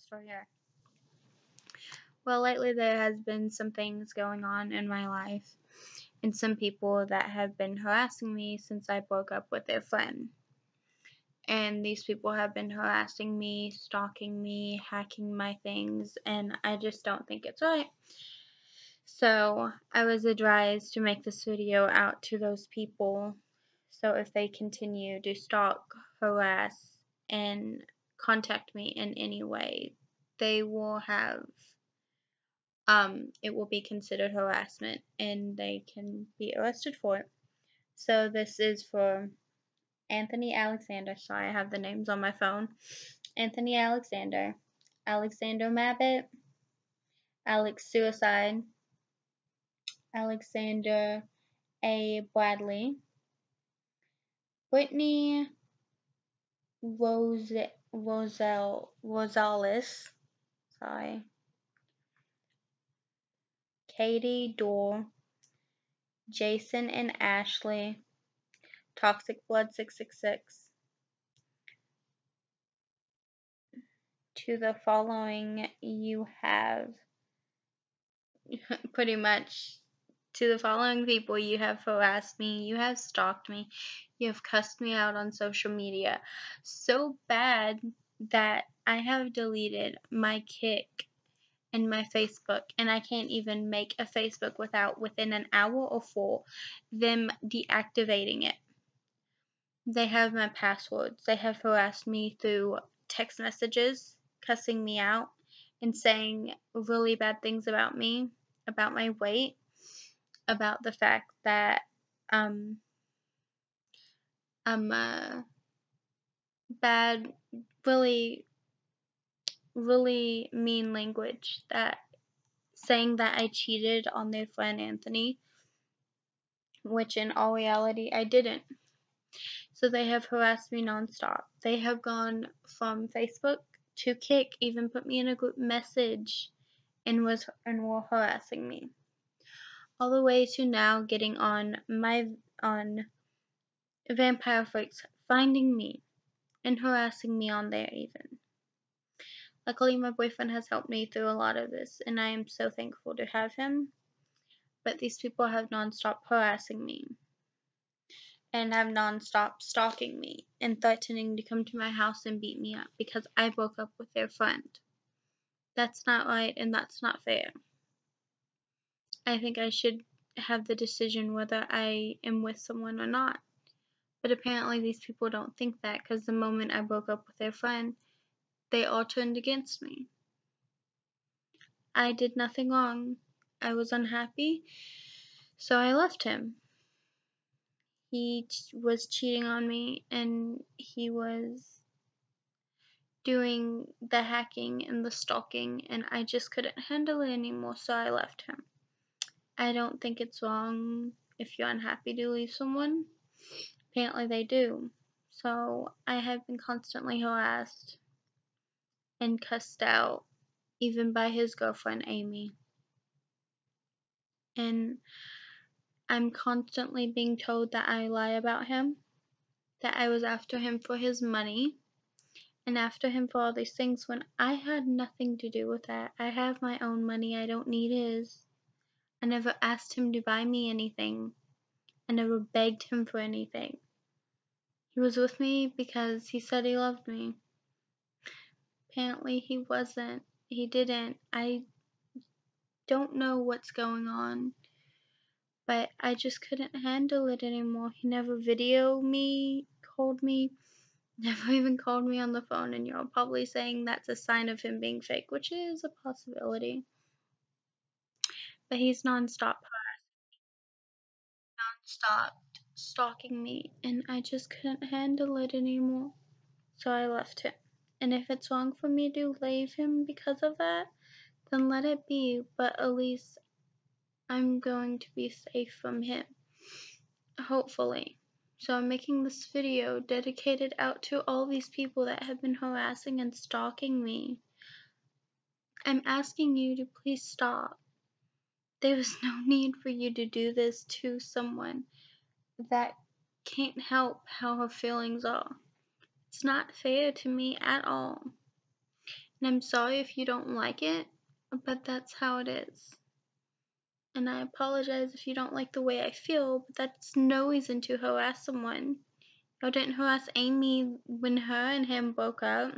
story here. Well, lately there has been some things going on in my life, and some people that have been harassing me since I broke up with their friend. And these people have been harassing me, stalking me, hacking my things, and I just don't think it's right. So I was advised to make this video out to those people, so if they continue to stalk, harass, and contact me in any way, they will have it will be considered harassment and they can be arrested for it. So this is for Anthony Alexander. Sorry, I have the names on my phone. Anthony Alexander, Alexander Mabbott, Alex Suicide, Alexander A. Bradley, Brittany Rosales, sorry, Katie Dorr, Jason and Ashley, Toxic Blood 666. To the following you have pretty much to the following people you have harassed me, you have stalked me, you have cussed me out on social media so bad that I have deleted my Kick and my Facebook, and I can't even make a Facebook within an hour or four them deactivating it. They have my passwords. They have harassed me through text messages, cussing me out, and saying really bad things about me, about my weight, about the fact that I'm bad, really, really mean language, that saying that I cheated on their friend Anthony, which in all reality I didn't. So they have harassed me nonstop. They have gone from Facebook to Kick, even put me in a group message and were harassing me. All the way to now getting on Vampire Freaks, finding me and harassing me on there even. Luckily my boyfriend has helped me through a lot of this and I am so thankful to have him. But these people have nonstop harassing me and have nonstop stalking me and threatening to come to my house and beat me up because I broke up with their friend. That's not right and that's not fair. I think I should have the decision whether I am with someone or not. But apparently these people don't think that, because the moment I broke up with their friend, they all turned against me. I did nothing wrong. I was unhappy, so I left him. He was cheating on me and he was doing the hacking and the stalking, and I just couldn't handle it anymore, so I left him. I don't think it's wrong if you're unhappy to leave someone. Apparently they do. So I have been constantly harassed and cussed out, even by his girlfriend Amy. And I'm constantly being told that I lie about him, that I was after him for his money, and after him for all these things when I had nothing to do with that. I have my own money, I don't need his. I never asked him to buy me anything. I never begged him for anything. He was with me because he said he loved me. Apparently he wasn't. He didn't. I don't know what's going on, but I just couldn't handle it anymore. He never called me, never even called me on the phone, and you're probably saying that's a sign of him being fake, which is a possibility. But he's nonstop stalking me, and I just couldn't handle it anymore. So I left him. And if it's wrong for me to leave him because of that, then let it be, but at least I'm going to be safe from him. Hopefully. So I'm making this video dedicated out to all these people that have been harassing and stalking me. I'm asking you to please stop. There is no need for you to do this to someone that can't help how her feelings are. It's not fair to me at all. And I'm sorry if you don't like it, but that's how it is. And I apologize if you don't like the way I feel, but that's no reason to harass someone. Y'all didn't harass Amy when her and him broke up,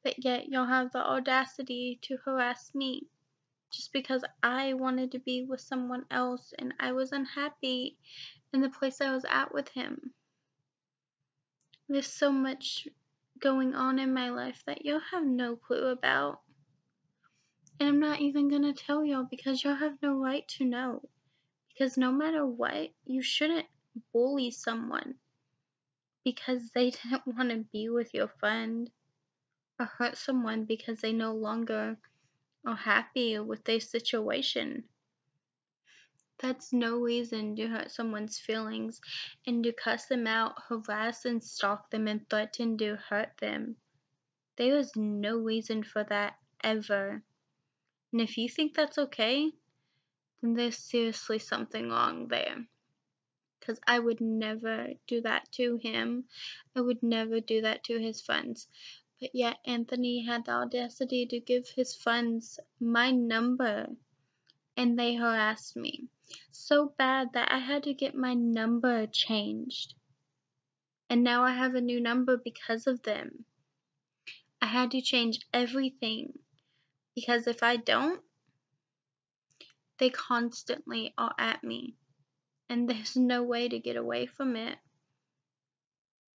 but yet y'all have the audacity to harass me just because I wanted to be with someone else and I was unhappy in the place I was at with him. There's so much going on in my life that y'all have no clue about. And I'm not even gonna tell y'all because y'all have no right to know. Because no matter what, you shouldn't bully someone because they didn't want to be with your friend, or hurt someone because they no longer are happy with their situation. That's no reason to hurt someone's feelings and to cuss them out, harass and stalk them and threaten to hurt them. There is no reason for that ever. And if you think that's okay, then there's seriously something wrong there. Because I would never do that to him. I would never do that to his friends. But yet Anthony had the audacity to give his friends my number, and they harassed me so bad that I had to get my number changed. And now I have a new number because of them. I had to change everything because if I don't, they constantly are at me, and there's no way to get away from it.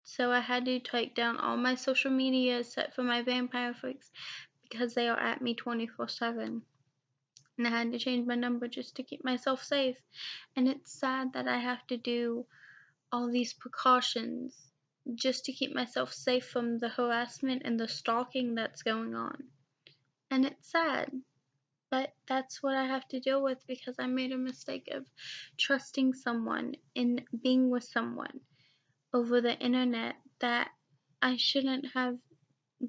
So I had to take down all my social media except for my vampire freaks because they are at me 24/7. And I had to change my number just to keep myself safe. And it's sad that I have to do all these precautions just to keep myself safe from the harassment and the stalking that's going on. And it's sad, but that's what I have to deal with because I made a mistake of trusting someone and being with someone over the internet that I shouldn't have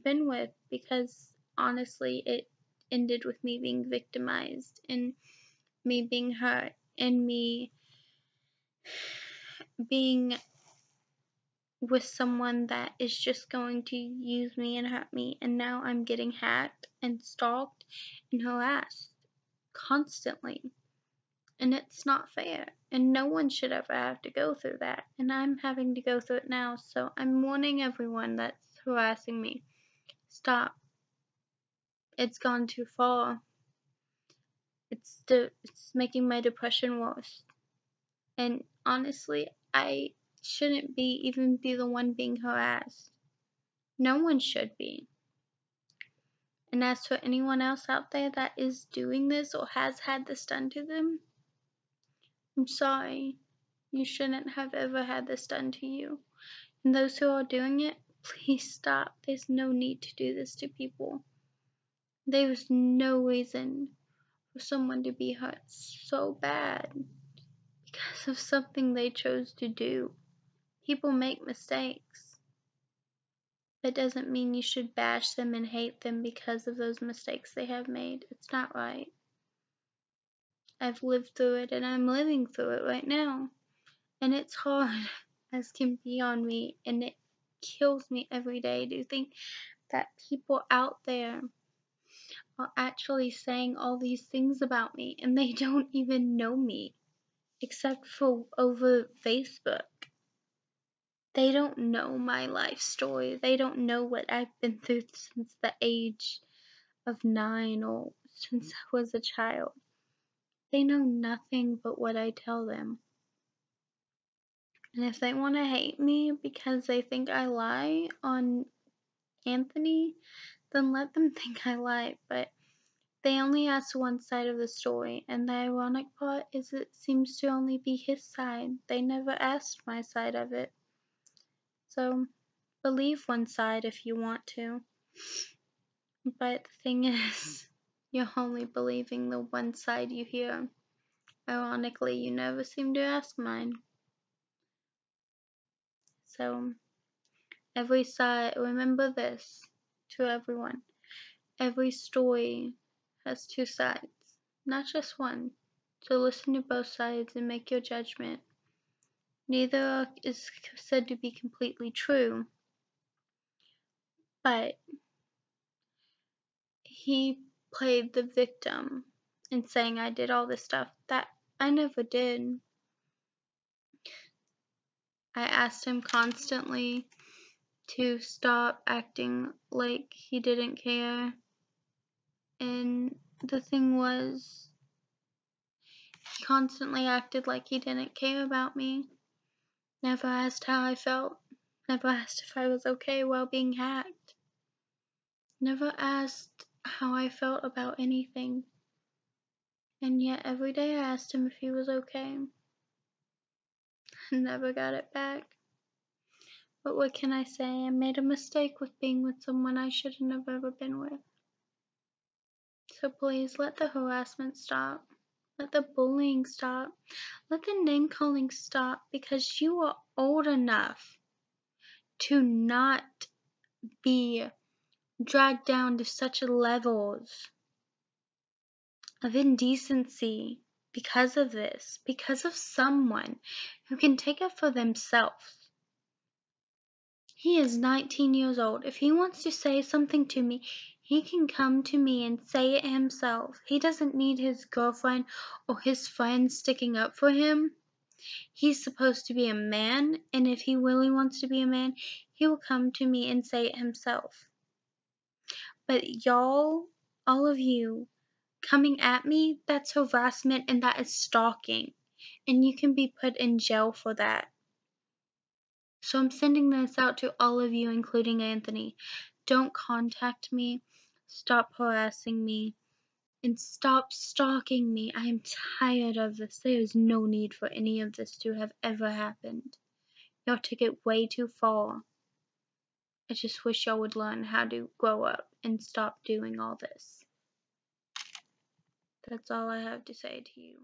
been with because honestly it ended with me being victimized and me being hurt and me being with someone that is just going to use me and hurt me, and now I'm getting hacked and stalked and harassed constantly, and it's not fair, and no one should ever have to go through that, and I'm having to go through it now. So I'm warning everyone that's harassing me, stop. It's gone too far. It's making my depression worse. And honestly, I shouldn't even be the one being harassed. No one should be. And as for anyone else out there that is doing this or has had this done to them, I'm sorry. You shouldn't have ever had this done to you. And those who are doing it, please stop. There's no need to do this to people. There is no reason for someone to be hurt so bad because of something they chose to do. People make mistakes. That doesn't mean you should bash them and hate them because of those mistakes they have made. It's not right. I've lived through it and I'm living through it right now. And it's hard as can be on me, and it kills me every day to think that people out there are actually saying all these things about me and they don't even know me except for over Facebook. They don't know my life story. They don't know what I've been through since the age of 9 or since I was a child. They know nothing but what I tell them. And if they want to hate me because they think I lie on Anthony, then let them think I lie. But they only asked one side of the story, and the ironic part is it seems to only be his side. They never asked my side of it. So believe one side if you want to. But the thing is, you're only believing the one side you hear. Ironically, you never seem to ask mine. So every side, remember this to everyone. Every story has two sides, not just one. So listen to both sides and make your judgment. Neither is said to be completely true, but he played the victim and saying I did all this stuff that I never did. I asked him constantly to stop acting like he didn't care. And the thing was, he constantly acted like he didn't care about me. Never asked how I felt. Never asked if I was okay while being hacked. Never asked how I felt about anything. And yet every day I asked him if he was okay. Never got it back. But what can I say? I made a mistake with being with someone I shouldn't have ever been with. So please let the harassment stop. Let the bullying stop. Let the name calling stop, because you are old enough to not be dragged down to such levels of indecency because of this, because of someone who can take it for themselves. He is 19 years old. If he wants to say something to me, he can come to me and say it himself. He doesn't need his girlfriend or his friends sticking up for him. He's supposed to be a man, and if he really wants to be a man, he will come to me and say it himself. But y'all, all of you, coming at me, that's harassment and that is stalking. And you can be put in jail for that. So I'm sending this out to all of you, including Anthony. Don't contact me. Stop harassing me. And stop stalking me. I am tired of this. There is no need for any of this to have ever happened. Y'all took it way too far. I just wish y'all would learn how to grow up and stop doing all this. That's all I have to say to you.